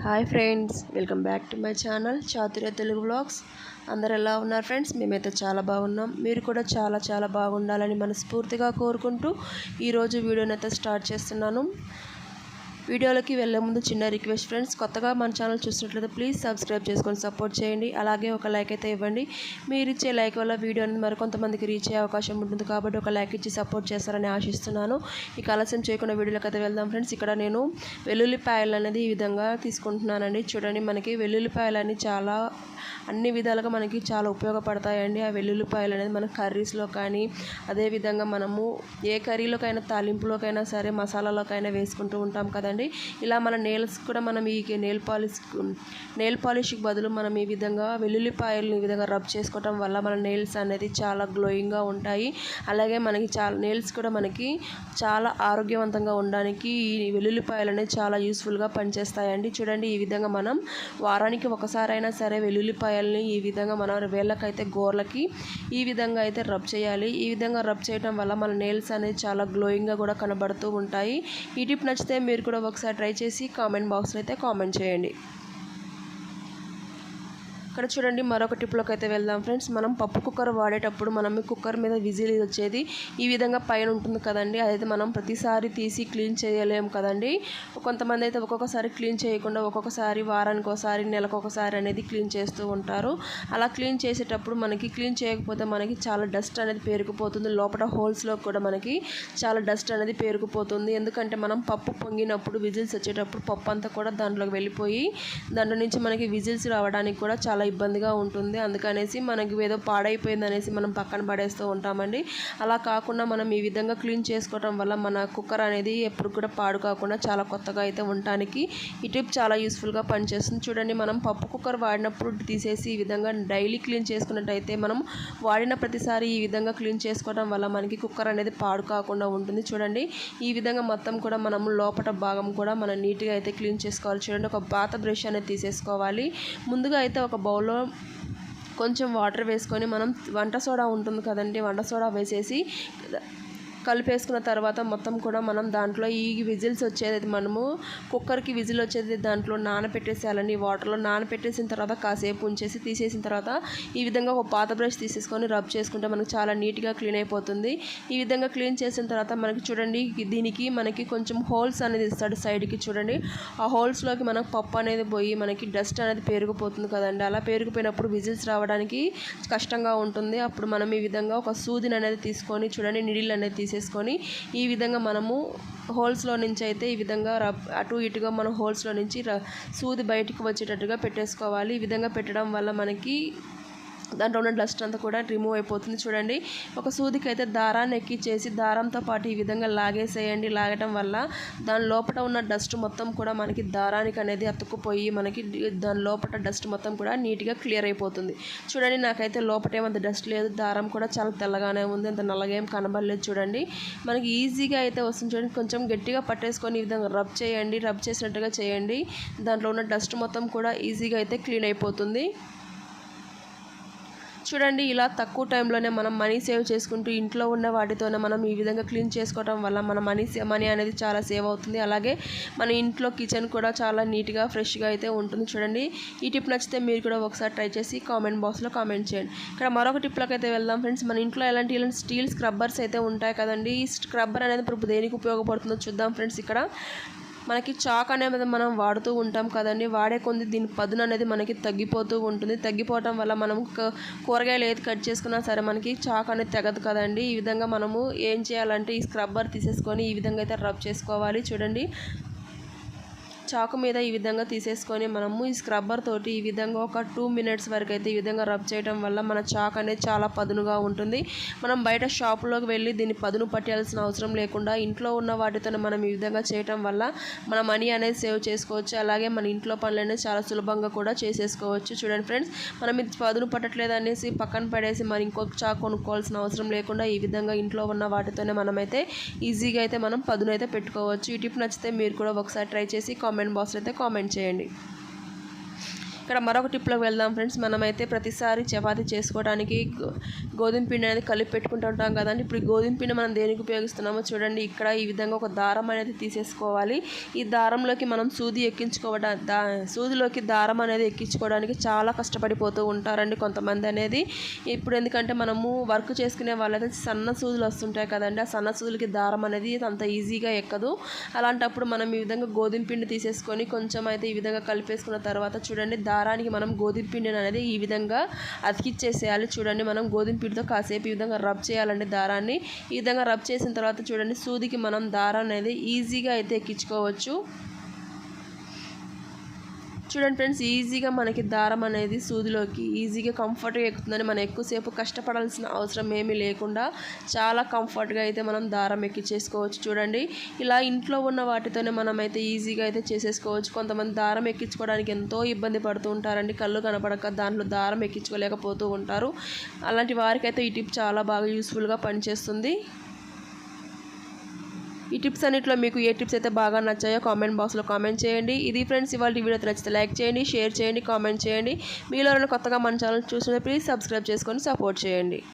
Hi friends, welcome back to my channel Chaturya Telugu vlogs. అందరు ఎలా ఉన్నారు ఫ్రెండ్స్? మేమైతే చాలా బాగున్నాం. మీరు కూడా చాలా బాగుండాలని మనస్ఫూర్తిగా కోరుకుంటూ ఈరోజు వీడియోని అయితే స్టార్ట్ చేస్తున్నాను. వీడియోలోకి వెళ్ళే ముందు చిన్న రిక్వెస్ట్ ఫ్రెండ్స్, కొత్తగా మన ఛానల్ చూసినట్లయితే ప్లీజ్ సబ్స్క్రైబ్ చేసుకొని సపోర్ట్ చేయండి. అలాగే ఒక లైక్ అయితే ఇవ్వండి. మీరు ఇచ్చే లైక్ వల్ల వీడియోని మరికొంతమందికి రీచ్ అయ్యే అవకాశం ఉంటుంది కాబట్టి ఒక లైక్ ఇచ్చి సపోర్ట్ చేస్తారని ఆశిస్తున్నాను. ఇక ఆలస్యం చేయకుండా వీడియోలోకి అయితే వెళ్దాం ఫ్రెండ్స్. ఇక్కడ నేను వెల్లుల్లిపాయలు అనేది ఈ విధంగా తీసుకుంటున్నానండి. చూడండి, మనకి వెల్లుల్లిపాయలు అన్ని అన్ని విధాలుగా మనకి చాలా ఉపయోగపడతాయండి. ఆ వెల్లుల్లిపాయలు అనేది మన కర్రీస్లో కానీ, అదేవిధంగా మనము ఏ కర్రీలోకైనా, తాలింపులోకైనా సరే, మసాలాలోకైనా వేసుకుంటూ ఉంటాం కదండి. ఇలా మన నెయిల్స్ కూడా మనం ఈ నెయిల్ పాలిష్కి బదులు మనం ఈ విధంగా వెల్లుల్లిపాయలను ఈ విధంగా రబ్ చేసుకోవటం వల్ల మన నెయిల్స్ అనేది చాలా గ్లోయింగ్గా ఉంటాయి. అలాగే మనకి నెయిల్స్ కూడా మనకి చాలా ఆరోగ్యవంతంగా ఉండడానికి ఈ వెల్లుల్లిపాయలు అనేది చాలా యూస్ఫుల్గా పనిచేస్తాయండి. చూడండి, ఈ విధంగా మనం వారానికి ఒకసారైనా సరే వెల్లుల్లిపాయల్ని ఈ విధంగా మన వేళ్ళకైతే, గోర్లకి ఈ విధంగా అయితే రబ్ చేయాలి. ఈ విధంగా రబ్ చేయడం వల్ల మన నెయిల్స్ అనేది చాలా గ్లోయింగ్గా కూడా కనబడుతూ ఉంటాయి. ఈ టిప్ నచ్చితే మీరు కూడా ఒకసారి ట్రై చేసి కామెంట్ బాక్స్లో అయితే కామెంట్ చేయండి. ఇక్కడ చూడండి, మరొక టిప్లోకి అయితే వెళ్దాం ఫ్రెండ్స్. మనం పప్పు కుక్కర్ వాడేటప్పుడు మనం కుక్కర్ మీద విజిల్ వచ్చేది ఈ విధంగా పైన ఉంటుంది కదండి. అదైతే మనం ప్రతిసారి తీసి క్లీన్ చేయలేము కదండి. కొంతమంది అయితే ఒక్కొక్కసారి క్లీన్ చేయకుండా ఒక్కొక్కసారి వారానికి ఒకసారి, నెలకు ఒకసారి అనేది క్లీన్ చేస్తూ ఉంటారు. అలా క్లీన్ చేసేటప్పుడు మనకి క్లీన్ చేయకపోతే మనకి చాలా డస్ట్ అనేది పేరుకుపోతుంది. లోపల హోల్స్లో కూడా మనకి చాలా డస్ట్ అనేది పేరుకుపోతుంది. ఎందుకంటే మనం పప్పు పొంగినప్పుడు విజిల్స్ వచ్చేటప్పుడు పప్పు అంతా కూడా దాంట్లోకి వెళ్ళిపోయి దాంట్లో నుంచి మనకి విజిల్స్ రావడానికి కూడా చాలా ఇబ్బందిగా ఉంటుంది. అందుకనేసి మనకి ఏదో పాడైపోయింది అనేసి మనం పక్కన పడేస్తూ ఉంటామండి. అలా కాకుండా మనం ఈ విధంగా క్లీన్ చేసుకోవడం వల్ల మన కుక్కర్ అనేది ఎప్పుడు కూడా పాడు కాకుండా చాలా కొత్తగా అయితే ఉండటానికి ఈ టిప్ చాలా యూస్ఫుల్గా పనిచేస్తుంది. చూడండి, మనం పప్పు కుక్కర్ వాడినప్పుడు తీసేసి ఈ విధంగా డైలీ క్లీన్ చేసుకున్నట్టయితే మనం వాడిన ప్రతిసారి ఈ విధంగా క్లీన్ చేసుకోవడం వల్ల మనకి కుక్కర్ అనేది పాడు కాకుండా ఉంటుంది. చూడండి, ఈ విధంగా మొత్తం కూడా మనము లోపల భాగం కూడా మనం నీట్గా అయితే క్లీన్ చేసుకోవాలి. చూడండి, ఒక పాత బ్రష్ అనేది తీసేసుకోవాలి. ముందుగా అయితే ఒక బౌల్లో కొంచెం వాటర్ వేసుకొని మనం వంట సోడా ఉంటుంది కదండి, వంట సోడా వేసేసి కలిపేసుకున్న తర్వాత మొత్తం కూడా మనం దాంట్లో ఈ విజిల్స్ వచ్చేది, మనము కుక్కర్కి విజిల్ వచ్చేది దాంట్లో నానపెట్టేసేయాలండి. వాటర్లో నానపెట్టేసిన తర్వాత కాసేపు ఉంచేసి తీసేసిన తర్వాత ఈ విధంగా ఒక పాత బ్రష్ తీసేసుకొని రబ్ చేసుకుంటే మనకు చాలా నీట్గా క్లీన్ అయిపోతుంది. ఈ విధంగా క్లీన్ చేసిన తర్వాత మనకి చూడండి, దీనికి మనకి కొంచెం హోల్స్ అనేది ఇస్తాడు సైడ్కి. చూడండి, ఆ హోల్స్లోకి మనకు పప్పు అనేది పోయి మనకి డస్ట్ అనేది పేరుకుపోతుంది కదండి. అలా పేరుకుపోయినప్పుడు విజిల్స్ రావడానికి కష్టంగా ఉంటుంది. అప్పుడు మనం ఈ విధంగా ఒక సూదిని అనేది తీసుకొని, చూడండి, నిడిల్ అనేది తీసేసుకొని ఈ విధంగా మనము హోల్స్లో నుంచి అయితే ఈ విధంగా అటు ఇటుగా మనం హోల్స్లో నుంచి సూది బయటికి వచ్చేటట్టుగా పెట్టేసుకోవాలి. ఈ విధంగా పెట్టడం వల్ల మనకి దాంట్లో ఉన్న డస్ట్ అంతా కూడా రిమూవ్ అయిపోతుంది. చూడండి, ఒక సూదికి అయితే దారాన్ని ఎక్కించేసి దారంతో పాటు ఈ విధంగా లాగేసేయండి. లాగటం వల్ల దాని లోపల ఉన్న డస్ట్ మొత్తం కూడా మనకి దారానికి అనేది అతుక్కుపోయి మనకి దాని లోపల డస్ట్ మొత్తం కూడా నీట్గా క్లియర్ అయిపోతుంది. చూడండి, నాకైతే లోపల ఏమంత డస్ట్ లేదు, దారం కూడా చాలా తెల్లగానే ఉంది, అంత నల్లగా ఏం కనబడలేదు. చూడండి, మనకి ఈజీగా అయితే వస్తుంది. చూడండి, కొంచెం గట్టిగా పట్టేసుకొని ఈ విధంగా రబ్ చేయండి. రబ్ చేసినట్టుగా చేయండి. దాంట్లో ఉన్న డస్ట్ మొత్తం కూడా ఈజీగా అయితే క్లీన్ అయిపోతుంది. చూడండి, ఇలా తక్కువ టైంలోనే మనం మనీ సేవ్ చేసుకుంటూ ఇంట్లో ఉన్న వాటితోనే మనం ఈ విధంగా క్లీన్ చేసుకోవడం వల్ల మన మనీ అనేది చాలా సేవ్ అవుతుంది. అలాగే మన ఇంట్లో కిచెన్ కూడా చాలా నీట్గా, ఫ్రెష్గా అయితే ఉంటుంది. చూడండి, ఈ టిప్ నచ్చితే మీరు కూడా ఒకసారి ట్రై చేసి కామెంట్ బాక్స్లో కామెంట్ చేయండి. ఇక్కడ మరొక టిప్లోకి అయితే వెళ్దాం ఫ్రెండ్స్. మన ఇంట్లో ఇలాంటి స్టీల్ స్క్రబ్బర్స్ అయితే ఉంటాయి కదండి. ఈ స్క్రబ్బర్ అనేది ఇప్పుడు దేనికి ఉపయోగపడుతుందో చూద్దాం ఫ్రెండ్స్. ఇక్కడ మనకి చాక్ అనేది మనం వాడుతూ ఉంటాం కదండి. వాడే కొద్ది దీని పదును అనేది మనకి తగ్గిపోతూ ఉంటుంది. తగ్గిపోవటం వల్ల మనం కూరగాయలు ఏది కట్ చేసుకున్నా సరే మనకి చాక్ అనేది తెగదు కదండి. ఈ విధంగా మనము ఏం చేయాలంటే ఈ స్క్రబ్బర్ తీసేసుకొని ఈ విధంగా అయితే రబ్ చేసుకోవాలి. చూడండి, చాకు మీద ఈ విధంగా తీసేసుకొని మనము ఈ స్క్రబ్బర్ తోటి ఈ విధంగా ఒక 2 minutes వరకు అయితే ఈ విధంగా రబ్ చేయడం వల్ల మన చాక్ అనేది చాలా పదునుగా ఉంటుంది. మనం బయట షాపులోకి వెళ్ళి దీన్ని పదును పట్టాల్సిన అవసరం లేకుండా ఇంట్లో ఉన్న వాటితోనే మనం ఈ విధంగా చేయడం వల్ల మన మనీ అనేది సేవ్ చేసుకోవచ్చు. అలాగే మన ఇంట్లో పనులు అనేది చాలా సులభంగా కూడా చేసేసుకోవచ్చు. చూడండి ఫ్రెండ్స్, మనం ఇది పదును పట్టట్లేదు అనేసి పక్కన పడేసి మరి ఇంకొక చాకు కొనుక్కోవాల్సిన అవసరం లేకుండా ఈ విధంగా ఇంట్లో ఉన్న వాటితోనే మనమైతే ఈజీగా అయితే మనం పదును అయితే పెట్టుకోవచ్చు. ఈ టిప్ నచ్చితే మీరు కూడా ఒకసారి ట్రై చేసి కామెంట్ బాక్స్లో అయితే కామెంట్ చేయండి. ఇక్కడ మరొక టిప్లోకి వెళ్దాం ఫ్రెండ్స్. మనమైతే ప్రతిసారి చపాతీ చేసుకోవడానికి గోధుమ పిండి అనేది కలిపి పెట్టుకుంటూ ఉంటాం కదండి. ఇప్పుడు ఈ గోధుమ పిండి మనం దేనికి ఉపయోగిస్తున్నామో చూడండి. ఇక్కడ ఈ విధంగా ఒక దారం అనేది తీసేసుకోవాలి. ఈ దారంలోకి మనం సూదిలోకి దారం అనేది ఎక్కించుకోవడానికి చాలా కష్టపడిపోతూ ఉంటారండి కొంతమంది అనేది. ఇప్పుడు ఎందుకంటే మనము వర్క్ చేసుకునే వాళ్ళైతే సన్న సూదులు వస్తుంటాయి కదండి. ఆ సన్న సూదులకి దారం అనేది అంత ఈజీగా ఎక్కదు. అలాంటప్పుడు మనం ఈ విధంగా గోధుమ పిండి తీసేసుకొని కొంచెం అయితే ఈ విధంగా కలిపేసుకున్న తర్వాత చూడండి, దారానికి మనం గోధుమ పిండిని అనేది ఈ విధంగా అతికిచ్చేసేయాలి. చూడండి, మనం గోధుమ పిండితో కాసేపు ఈ విధంగా రబ్ చేయాలండి దారాన్ని. ఈ విధంగా రబ్ చేసిన తర్వాత చూడండి, సూదికి మనం దారాన్ని అనేది ఈజీగా అయితే ఎక్కించుకోవచ్చు. చూడండి ఫ్రెండ్స్, ఈజీగా మనకి దారం అనేది సూదిలోకి ఈజీగా కంఫర్ట్గా ఎక్కుతుందని మనం ఎక్కువసేపు కష్టపడాల్సిన అవసరం ఏమీ లేకుండా చాలా కంఫర్ట్గా అయితే మనం దారం ఎక్కించేసుకోవచ్చు. చూడండి, ఇలా ఇంట్లో ఉన్న వాటితోనే మనం అయితే ఈజీగా అయితే చేసేసుకోవచ్చు. కొంతమంది దారం ఎక్కించుకోవడానికి ఎంతో ఇబ్బంది పడుతూ ఉంటారండి. కళ్ళు కనపడక దాంట్లో దారం ఎక్కించుకోలేకపోతూ ఉంటారు. అలాంటి వారికైతే ఈ టిప్ చాలా బాగా యూస్ఫుల్గా పనిచేస్తుంది. ఈ టిప్స్ అన్నింటిలో మీకు ఏ టిప్స్ అయితే బాగా నచ్చాయో కామెంట్ బాక్స్లో కామెంట్ చేయండి. ఇది ఫ్రెండ్స్ ఇవాళ వీడియో నచ్చితే లైక్ చేయండి, షేర్ చేయండి, కామెంట్ చేయండి. మీలో కొత్తగా మన ఛానల్ చూసినప్పుడు ప్లీజ్ సబ్స్క్రైబ్ చేసుకొని సపోర్ట్ చేయండి.